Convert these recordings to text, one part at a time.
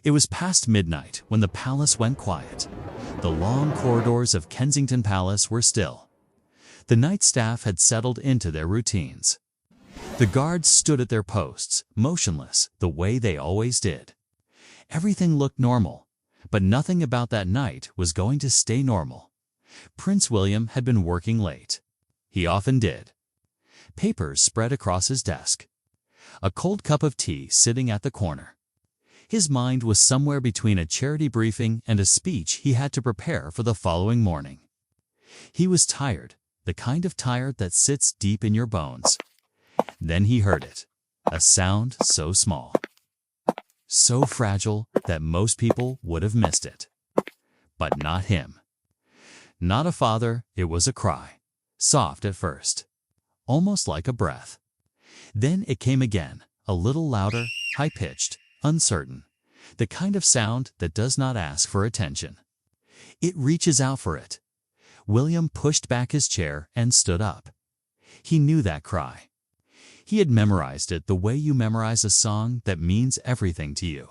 It was past midnight when the palace went quiet. The long corridors of Kensington Palace were still. The night staff had settled into their routines. The guards stood at their posts, motionless, the way they always did. Everything looked normal, but nothing about that night was going to stay normal. Prince William had been working late. He often did. Papers spread across his desk. A cold cup of tea sitting at the corner. His mind was somewhere between a charity briefing and a speech he had to prepare for the following morning. He was tired, the kind of tired that sits deep in your bones. Then he heard it, a sound so small, so fragile that most people would have missed it. But not him. Not a father, it was a cry, soft at first, almost like a breath. Then it came again, a little louder, high-pitched, uncertain, the kind of sound that does not ask for attention. It reaches out for it. William pushed back his chair and stood up. He knew that cry. He had memorized it the way you memorize a song that means everything to you.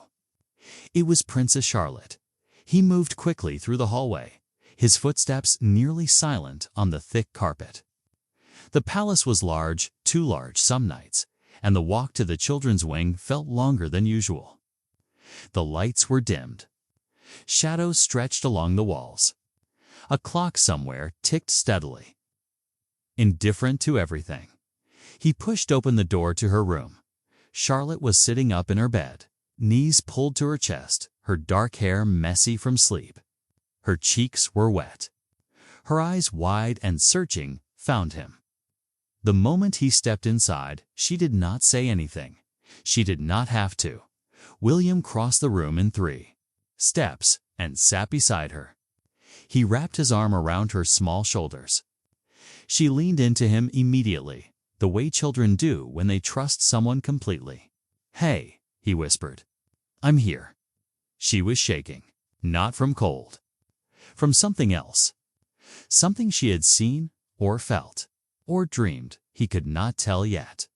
It was Princess Charlotte. He moved quickly through the hallway, his footsteps nearly silent on the thick carpet. The palace was large, too large some nights, and the walk to the children's wing felt longer than usual. The lights were dimmed. Shadows stretched along the walls. A clock somewhere ticked steadily. Indifferent to everything. He pushed open the door to her room. Charlotte was sitting up in her bed, knees pulled to her chest, her dark hair messy from sleep. Her cheeks were wet. Her eyes wide and searching found him. The moment he stepped inside, she did not say anything. She did not have to. William crossed the room in 3 steps and sat beside her. He wrapped his arm around her small shoulders. She leaned into him immediately, the way children do when they trust someone completely. "Hey," he whispered. "I'm here." She was shaking, not from cold. From something else. Something she had seen, or felt, or dreamed, he could not tell yet.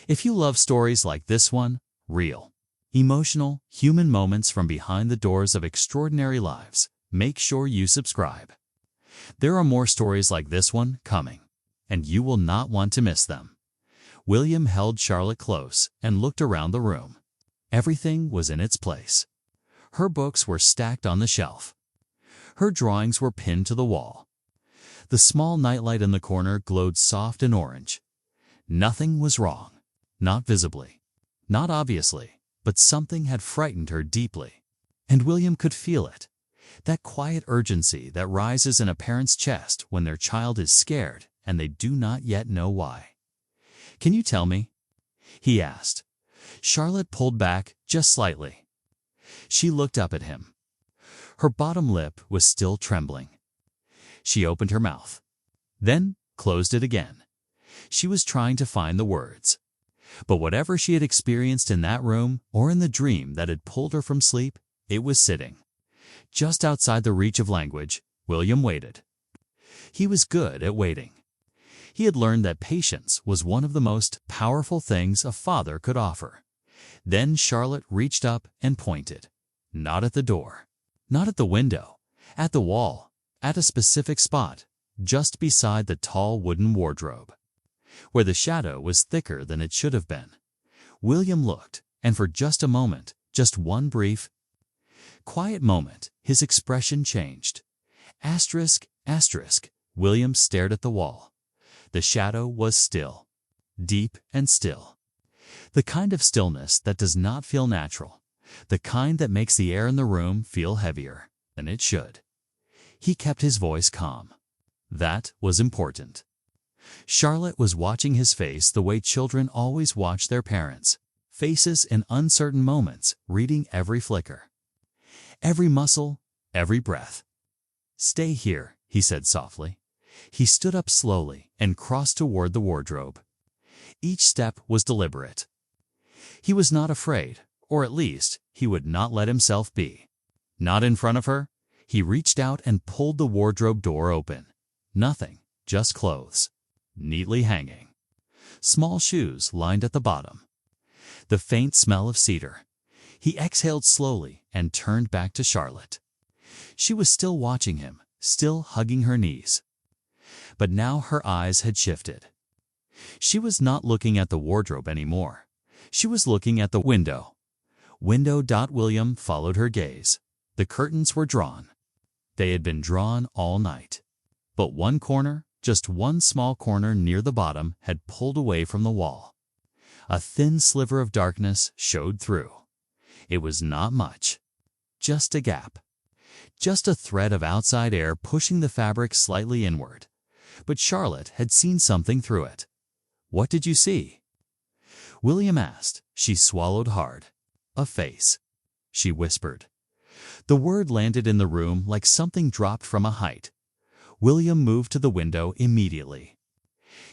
If you love stories like this one, real, emotional, human moments from behind the doors of extraordinary lives, make sure you subscribe. There are more stories like this one coming, and you will not want to miss them. William held Charlotte close and looked around the room. Everything was in its place. Her books were stacked on the shelf. Her drawings were pinned to the wall. The small nightlight in the corner glowed soft and orange. Nothing was wrong, not visibly, not obviously, but something had frightened her deeply. And William could feel it, that quiet urgency that rises in a parent's chest when their child is scared and they do not yet know why. "Can you tell me?" he asked. Charlotte pulled back just slightly. She looked up at him. Her bottom lip was still trembling. She opened her mouth, then closed it again. She was trying to find the words. But whatever she had experienced in that room or in the dream that had pulled her from sleep, it was sitting. Just outside the reach of language, William waited. He was good at waiting. He had learned that patience was one of the most powerful things a father could offer. Then Charlotte reached up and pointed. Not at the door, not at the window, at the wall, at a specific spot, just beside the tall wooden wardrobe, where the shadow was thicker than it should have been. William looked, and for just a moment, just one brief, quiet moment, his expression changed. Asterisk, asterisk, William stared at the wall. The shadow was still, deep and still. The kind of stillness that does not feel natural, the kind that makes the air in the room feel heavier than it should. He kept his voice calm. That was important. Charlotte was watching his face the way children always watch their parents, faces in uncertain moments, reading every flicker, every muscle, every breath. "Stay here," he said softly. He stood up slowly and crossed toward the wardrobe. Each step was deliberate. He was not afraid, or at least, he would not let himself be. Not in front of her. He reached out and pulled the wardrobe door open. Nothing, just clothes, neatly hanging. Small shoes lined at the bottom. The faint smell of cedar. He exhaled slowly and turned back to Charlotte. She was still watching him, still hugging her knees. But now her eyes had shifted. She was not looking at the wardrobe anymore. She was looking at the window. William followed her gaze. The curtains were drawn. They had been drawn all night. But one corner, just one small corner near the bottom, had pulled away from the wall. A thin sliver of darkness showed through. It was not much. Just a gap. Just a thread of outside air pushing the fabric slightly inward. But Charlotte had seen something through it. "What did you see?" William asked. She swallowed hard. "A face," she whispered. The word landed in the room like something dropped from a height. William moved to the window immediately.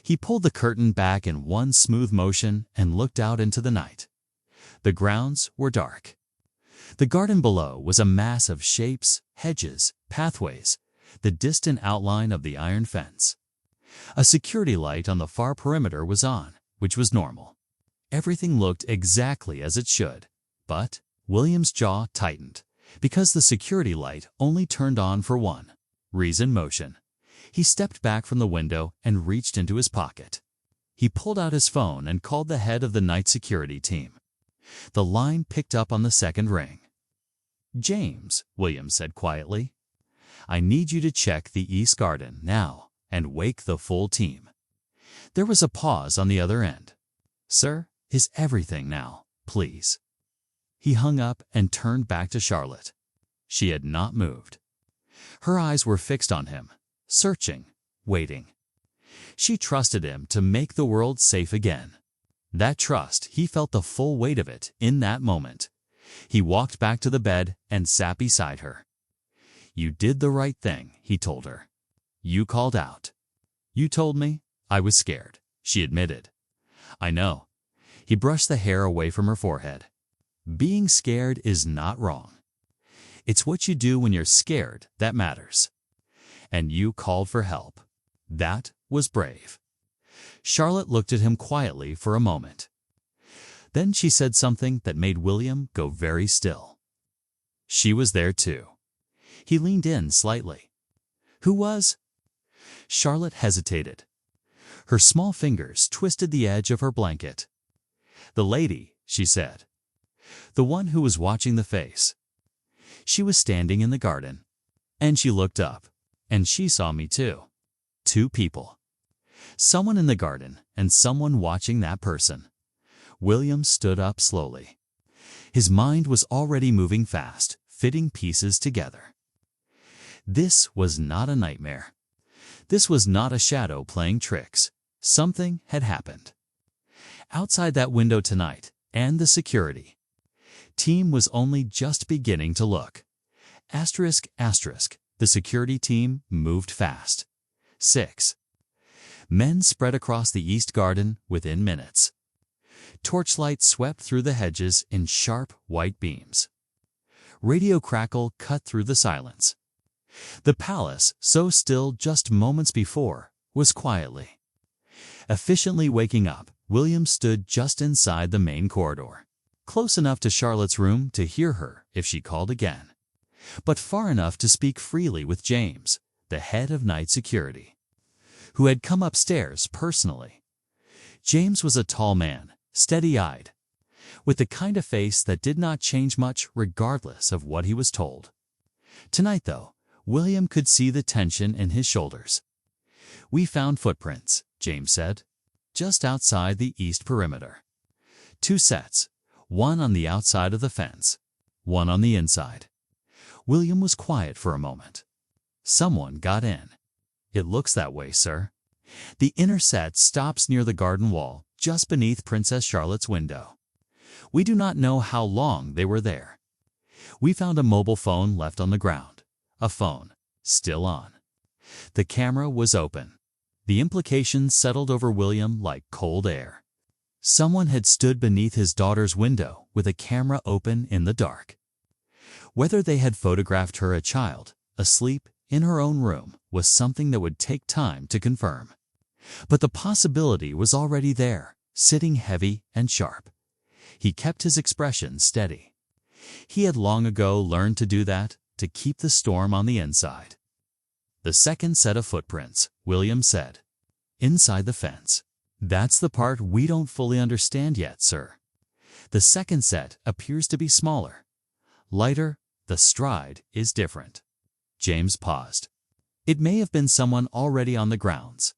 He pulled the curtain back in one smooth motion and looked out into the night. The grounds were dark. The garden below was a mass of shapes, hedges, pathways, the distant outline of the iron fence. A security light on the far perimeter was on, which was normal. Everything looked exactly as it should, but William's jaw tightened, because the security light only turned on for one reason: motion. He stepped back from the window and reached into his pocket. He pulled out his phone and called the head of the night security team. The line picked up on the second ring. "James," William said quietly, "I need you to check the East Garden now and wake the full team." There was a pause on the other end. "Sir, is everything now, please?" He hung up and turned back to Charlotte. She had not moved. Her eyes were fixed on him, searching, waiting. She trusted him to make the world safe again. That trust, he felt the full weight of it in that moment. He walked back to the bed and sat beside her. "You did the right thing," he told her. "You called out. You told me. I was scared," she admitted. "I know." He brushed the hair away from her forehead. "Being scared is not wrong. It's what you do when you're scared that matters. And you called for help. That was brave." Charlotte looked at him quietly for a moment. Then she said something that made William go very still. She was there too. He leaned in slightly. "Who was?" Charlotte hesitated. Her small fingers twisted the edge of her blanket. "The lady," she said. "The one who was watching the face. She was standing in the garden. And she looked up. And she saw me too. Two people. Someone in the garden and someone watching that person." William stood up slowly. His mind was already moving fast, fitting pieces together. This was not a nightmare. This was not a shadow playing tricks. Something had happened. Outside that window tonight, and the security team was only just beginning to look. Asterisk, asterisk, the security team moved fast. 6 men spread across the East Garden within minutes. Torchlight swept through the hedges in sharp white beams. Radio crackle cut through the silence. The palace, so still just moments before, was quietly, efficiently waking up. William stood just inside the main corridor, close enough to Charlotte's room to hear her if she called again, but far enough to speak freely with James, the head of night security, who had come upstairs personally. James was a tall man, steady-eyed, with the kind of face that did not change much regardless of what he was told. Tonight, though, William could see the tension in his shoulders. "We found footprints," James said, "just outside the east perimeter. 2 sets, one on the outside of the fence, one on the inside." William was quiet for a moment. "Someone got in." "It looks that way, sir. The inner set stops near the garden wall, just beneath Princess Charlotte's window. We do not know how long they were there. We found a mobile phone left on the ground. A phone, still on. The camera was open." The implications settled over William like cold air. Someone had stood beneath his daughter's window with a camera open in the dark. Whether they had photographed her a child, asleep in her own room, was something that would take time to confirm. But the possibility was already there, sitting heavy and sharp. He kept his expression steady. He had long ago learned to do that, to keep the storm on the inside. The second set of footprints, William said. Inside the fence. That's the part we don't fully understand yet, sir. The second set appears to be smaller. Lighter, the stride is different. James paused. It may have been someone already on the grounds.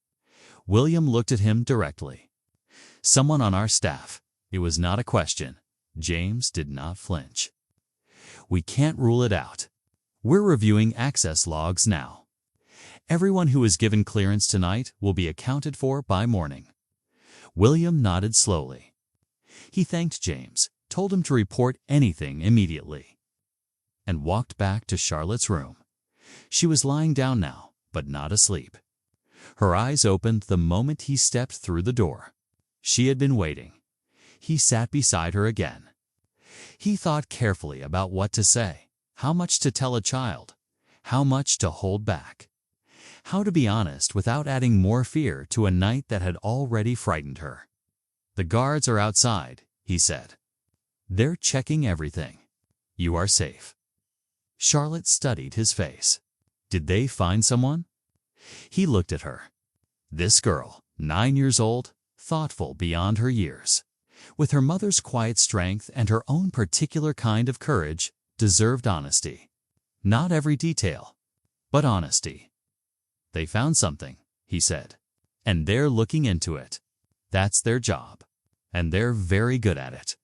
William looked at him directly. Someone on our staff. It was not a question. James did not flinch. We can't rule it out. We're reviewing access logs now. Everyone who was given clearance tonight will be accounted for by morning. William nodded slowly. He thanked James, told him to report anything immediately, and walked back to Charlotte's room. She was lying down now, but not asleep. Her eyes opened the moment he stepped through the door. She had been waiting. He sat beside her again. He thought carefully about what to say, how much to tell a child, how much to hold back, how to be honest without adding more fear to a night that had already frightened her. The guards are outside, he said. They're checking everything. You are safe. Charlotte studied his face. Did they find someone? He looked at her. This girl, 9 years old, thoughtful beyond her years, with her mother's quiet strength and her own particular kind of courage, deserved honesty. Not every detail, but honesty. They found something, he said, and they're looking into it. That's their job, and they're very good at it.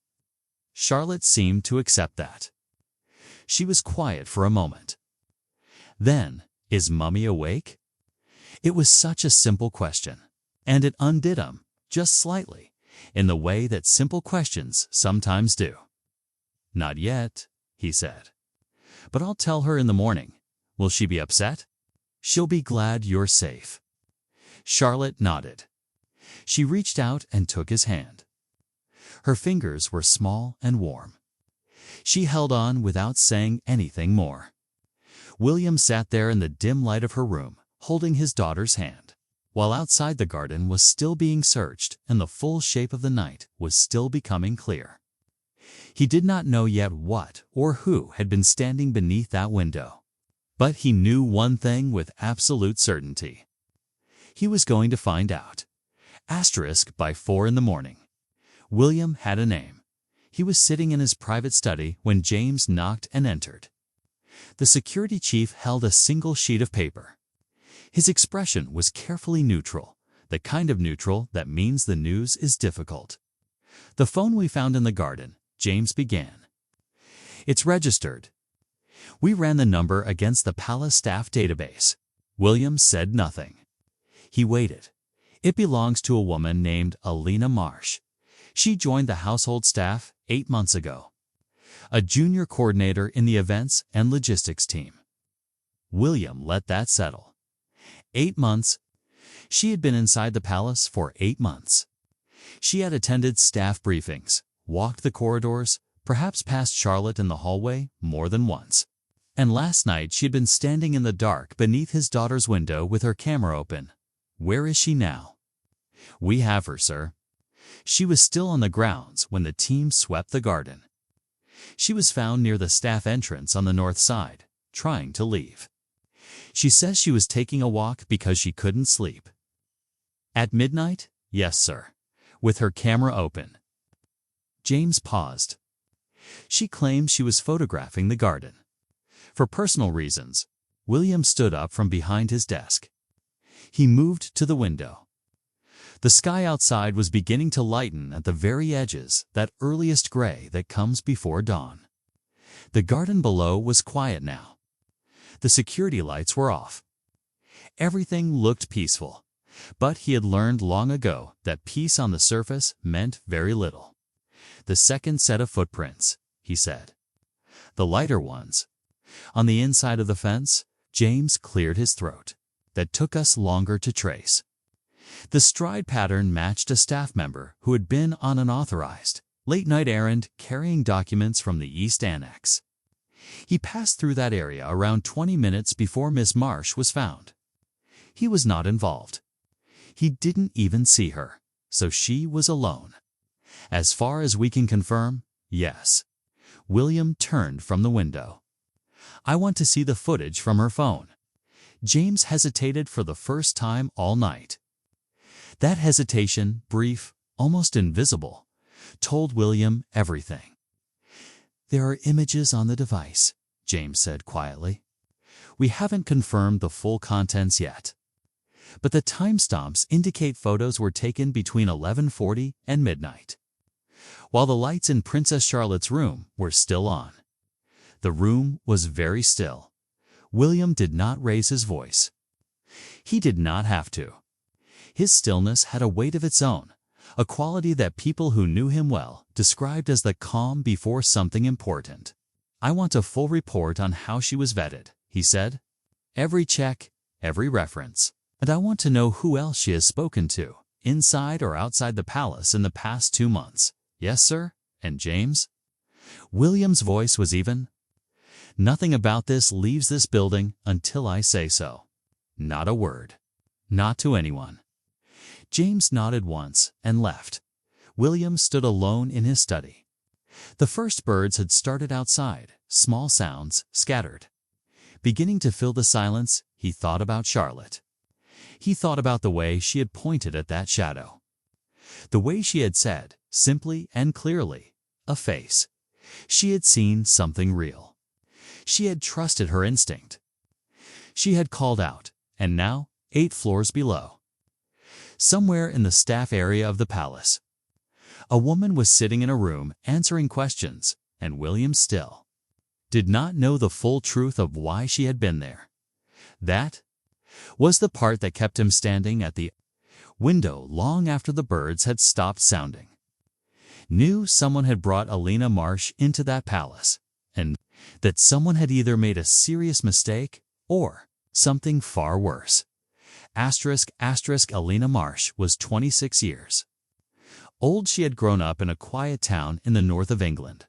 Charlotte seemed to accept that. She was quiet for a moment. Then, is Mummy awake? It was such a simple question, and it undid him, just slightly, in the way that simple questions sometimes do. Not yet, he said. But I'll tell her in the morning. Will she be upset? She'll be glad you're safe. Charlotte nodded. She reached out and took his hand. Her fingers were small and warm. She held on without saying anything more. William sat there in the dim light of her room, holding his daughter's hand, while outside the garden was still being searched and the full shape of the night was still becoming clear. He did not know yet what or who had been standing beneath that window, but he knew one thing with absolute certainty. He was going to find out. By 4 in the morning. William had a name. He was sitting in his private study when James knocked and entered. The security chief held a single sheet of paper. His expression was carefully neutral, the kind of neutral that means the news is difficult. The phone we found in the garden, James began. It's registered. We ran the number against the palace staff database. William said nothing. He waited. It belongs to a woman named Alina Marsh. She joined the household staff 8 months ago. A junior coordinator in the events and logistics team. William let that settle. 8 months. She had been inside the palace for 8 months. She had attended staff briefings, walked the corridors, perhaps passed Charlotte in the hallway more than once. And last night she had been standing in the dark beneath his daughter's window with her camera open. Where is she now? We have her, sir. She was still on the grounds when the team swept the garden. She was found near the staff entrance on the north side, trying to leave. She says she was taking a walk because she couldn't sleep. At midnight? Yes, sir. With her camera open. James paused. She claims she was photographing the garden. For personal reasons, William stood up from behind his desk. He moved to the window. The sky outside was beginning to lighten at the very edges, that earliest gray that comes before dawn. The garden below was quiet now. The security lights were off. Everything looked peaceful, but he had learned long ago that peace on the surface meant very little. The second set of footprints, he said. The lighter ones. On the inside of the fence, James cleared his throat. That took us longer to trace. The stride pattern matched a staff member who had been on an authorized, late-night errand carrying documents from the East Annex. He passed through that area around 20 minutes before Miss Marsh was found. He was not involved. He didn't even see her, so she was alone. As far as we can confirm, yes. William turned from the window. "I want to see the footage from her phone." James hesitated for the first time all night. That hesitation, brief, almost invisible, told William everything. "There are images on the device," James said quietly. "We haven't confirmed the full contents yet. But the timestamps indicate photos were taken between 11:40 and midnight, while the lights in Princess Charlotte's room were still on." The room was very still. William did not raise his voice. He did not have to. His stillness had a weight of its own, a quality that people who knew him well described as the calm before something important. "I want a full report on how she was vetted," he said. "Every check, every reference. And I want to know who else she has spoken to, inside or outside the palace in the past 2 months. Yes, sir? And James?" William's voice was even. "Nothing about this leaves this building until I say so. Not a word. Not to anyone." James nodded once and left. William stood alone in his study. The first birds had started outside, small sounds scattered. Beginning to fill the silence, he thought about Charlotte. He thought about the way she had pointed at that shadow. The way she had said, simply and clearly, "A face." She had seen something real. She had trusted her instinct. She had called out, and now, 8 floors below, somewhere in the staff area of the palace, a woman was sitting in a room answering questions, and William still did not know the full truth of why she had been there. That was the part that kept him standing at the window long after the birds had stopped sounding. Knew someone had brought Alina Marsh into that palace, and that someone had either made a serious mistake or something far worse. Alina Marsh was 26 years old. She had grown up in a quiet town in the north of England.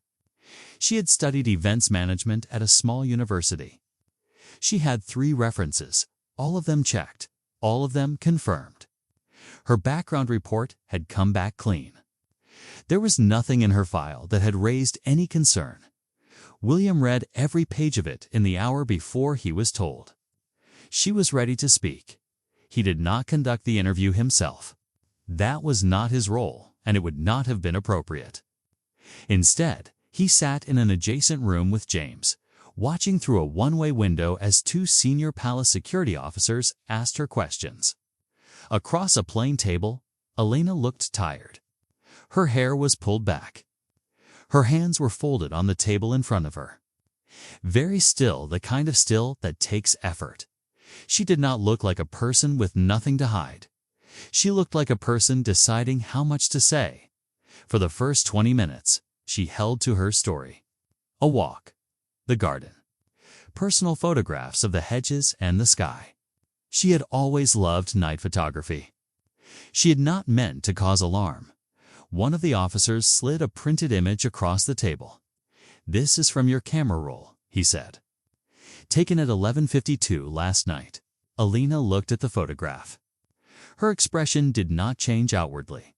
She had studied events management at a small university. She had 3 references, all of them checked, all of them confirmed. Her background report had come back clean. There was nothing in her file that had raised any concern. William read every page of it in the hour before he was told. She was ready to speak. He did not conduct the interview himself. That was not his role, and it would not have been appropriate. Instead, he sat in an adjacent room with James, watching through a one-way window as 2 senior palace security officers asked her questions. Across a plain table, Alina looked tired. Her hair was pulled back. Her hands were folded on the table in front of her. Very still, the kind of still that takes effort. She did not look like a person with nothing to hide. She looked like a person deciding how much to say. For the first 20 minutes, she held to her story. A walk, the garden, personal photographs of the hedges and the sky. She had always loved night photography. She had not meant to cause alarm. One of the officers slid a printed image across the table. "This is from your camera roll," he said. "Taken at 11:52 last night." Alina looked at the photograph. Her expression did not change outwardly,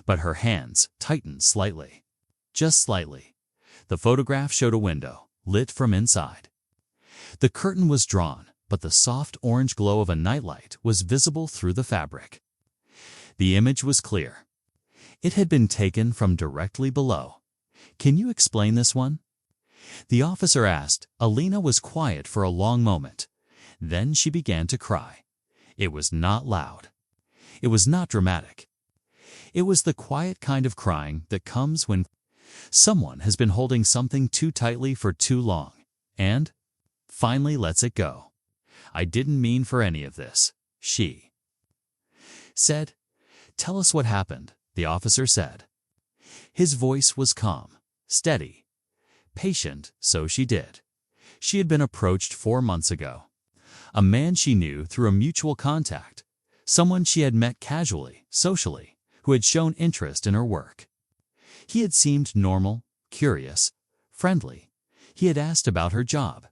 but her hands tightened slightly. Just slightly. The photograph showed a window, lit from inside. The curtain was drawn, but the soft orange glow of a nightlight was visible through the fabric. The image was clear. It had been taken from directly below. "Can you explain this one?" the officer asked. Alina was quiet for a long moment. Then she began to cry. It was not loud. It was not dramatic. It was the quiet kind of crying that comes when someone has been holding something too tightly for too long and finally lets it go. "I didn't mean for any of this," she said. "Tell us what happened," the officer said. His voice was calm, steady, patient. So she did. She had been approached 4 months ago. A man she knew through a mutual contact, someone she had met casually, socially, who had shown interest in her work. He had seemed normal, curious, friendly. He had asked about her job.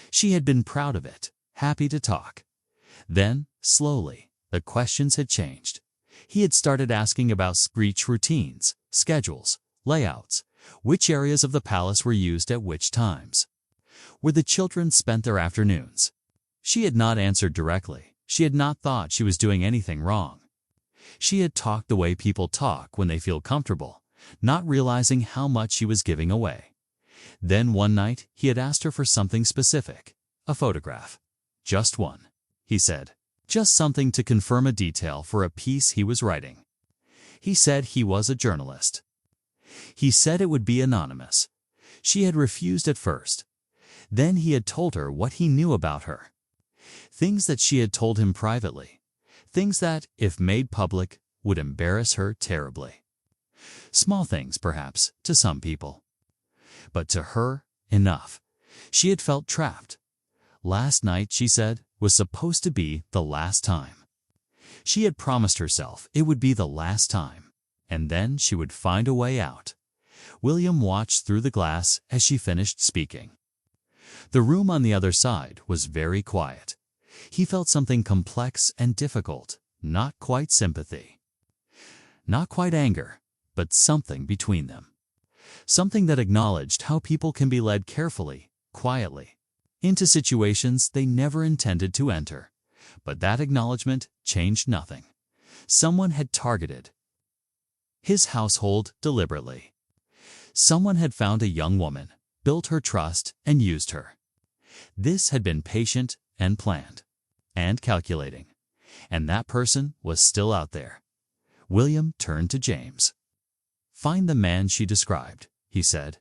She had been proud of it, happy to talk. Then, slowly, the questions had changed. He had started asking about speech routines, schedules, layouts, Which areas of the palace were used at which times? Where the children spent their afternoons? She had not answered directly. She had not thought she was doing anything wrong. She had talked the way people talk when they feel comfortable, not realizing how much she was giving away. Then one night, he had asked her for something specific, a photograph. Just one, he said. Just something to confirm a detail for a piece he was writing. He said he was a journalist. He said it would be anonymous. She had refused at first. Then he had told her what he knew about her. Things that she had told him privately. Things that, if made public, would embarrass her terribly. Small things, perhaps, to some people. But to her, enough. She had felt trapped. Last night, she said, was supposed to be the last time. She had promised herself it would be the last time, and then she would find a way out. William watched through the glass as she finished speaking. The room on the other side was very quiet. He felt something complex and difficult, not quite sympathy. Not quite anger, but something between them. Something that acknowledged how people can be led carefully, quietly, into situations they never intended to enter. But that acknowledgement changed nothing. Someone had targeted his household deliberately. Someone had found a young woman, built her trust, and used her. This had been patient and planned and calculating, and that person was still out there. William turned to James. "Find the man she described," he said,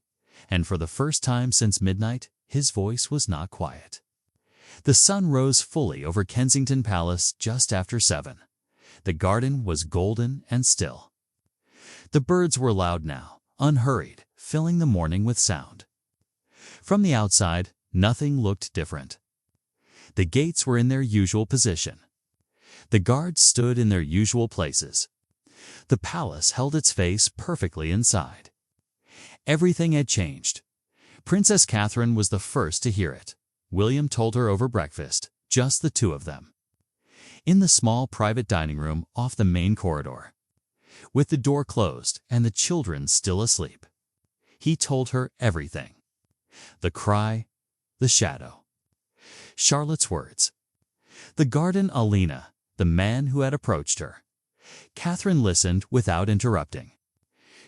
and for the first time since midnight, his voice was not quiet. The sun rose fully over Kensington Palace just after 7. The garden was golden and still. The birds were loud now, unhurried, filling the morning with sound. From the outside, nothing looked different. The gates were in their usual position. The guards stood in their usual places. The palace held its face perfectly inside. Everything had changed. Princess Catherine was the first to hear it. William told her over breakfast, just the two of them. In the small private dining room off the main corridor, with the door closed and the children still asleep. He told her everything. The cry, the shadow, Charlotte's words, the garden Alina, the man who had approached her. Catherine listened without interrupting.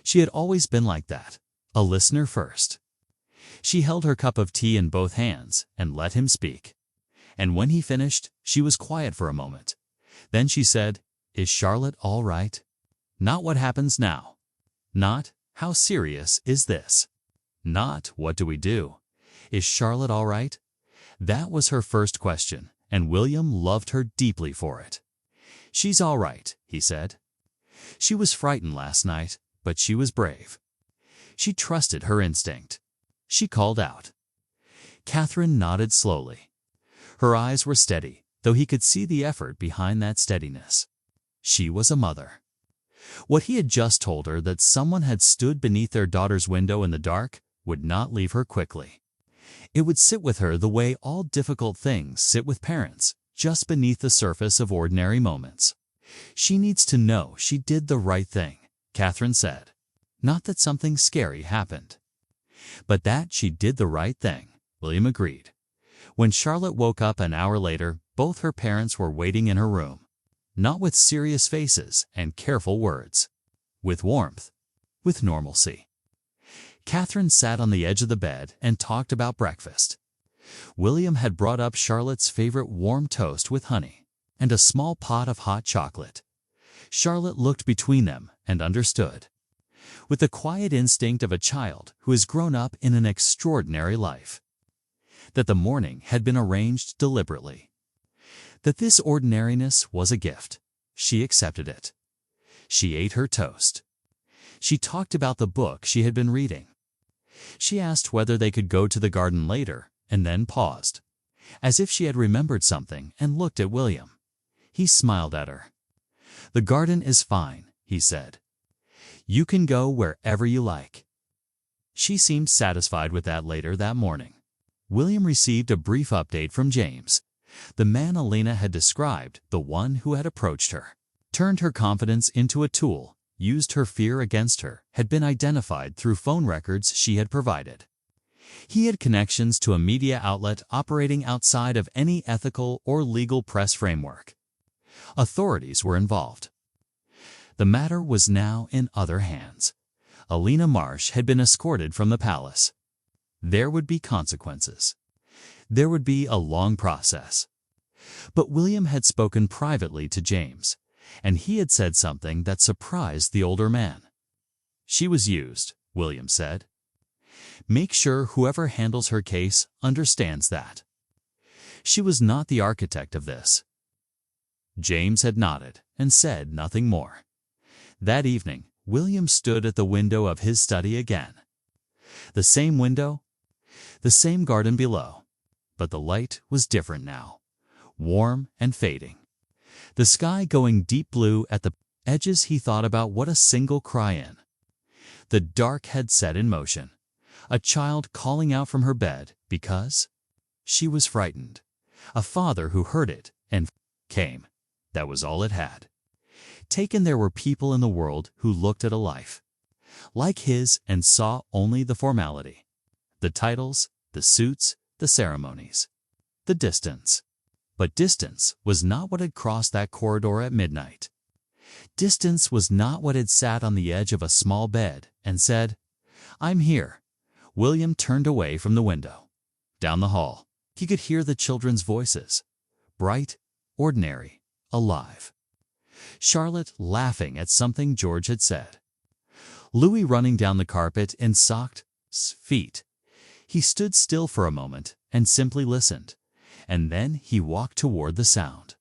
She had always been like that, a listener first. She held her cup of tea in both hands and let him speak. And when he finished, she was quiet for a moment. Then she said, "Is Charlotte all right?" Not what happens now. Not, how serious is this? Not, what do we do? Is Charlotte all right? That was her first question, and William loved her deeply for it. "She's all right," he said. She was frightened last night, but she was brave. She trusted her instinct. She called out. Catherine nodded slowly. Her eyes were steady, though he could see the effort behind that steadiness. She was a mother. What he had just told her, that someone had stood beneath their daughter's window in the dark, would not leave her quickly. It would sit with her the way all difficult things sit with parents, just beneath the surface of ordinary moments. "She needs to know she did the right thing," Catherine said. Not that something scary happened, but that she did the right thing, William agreed. When Charlotte woke up an hour later, both her parents were waiting in her room. Not with serious faces and careful words. With warmth. With normalcy. Catherine sat on the edge of the bed and talked about breakfast. William had brought up Charlotte's favorite warm toast with honey and a small pot of hot chocolate. Charlotte looked between them and understood. With the quiet instinct of a child who has grown up in an extraordinary life. That the morning had been arranged deliberately. That this ordinariness was a gift. She accepted it. She ate her toast. She talked about the book she had been reading. She asked whether they could go to the garden later, and then paused, as if she had remembered something, and looked at William. He smiled at her. "The garden is fine," he said. "You can go wherever you like." She seemed satisfied with that later that morning. William received a brief update from James. The man Alina had described, the one who had approached her, turned her confidence into a tool, used her fear against her had been identified through phone records she had provided. He had connections to a media outlet operating outside of any ethical or legal press framework. Authorities were involved. The matter was now in other hands. Alina Marsh had been escorted from the palace. There would be consequences. There would be a long process. But William had spoken privately to James, and he had said something that surprised the older man. "She was used," William said. "Make sure whoever handles her case understands that. She was not the architect of this." James had nodded and said nothing more. That evening, William stood at the window of his study again. The same window, the same garden below, but the light was different now, warm and fading. The sky going deep blue at the edges. He thought about what a single cry in. The dark had set in motion, a child calling out from her bed because she was frightened. A father who heard it and came. That was all it had. Taken, there were people in the world who looked at a life like his and saw only the formality, the titles, the suits, the ceremonies, the distance. But distance was not what had crossed that corridor at midnight. Distance was not what had sat on the edge of a small bed and said, "I'm here." William turned away from the window. Down the hall, he could hear the children's voices, bright, ordinary, alive. Charlotte laughing at something George had said. Louis running down the carpet in socked feet. He stood still for a moment and simply listened, and then he walked toward the sound.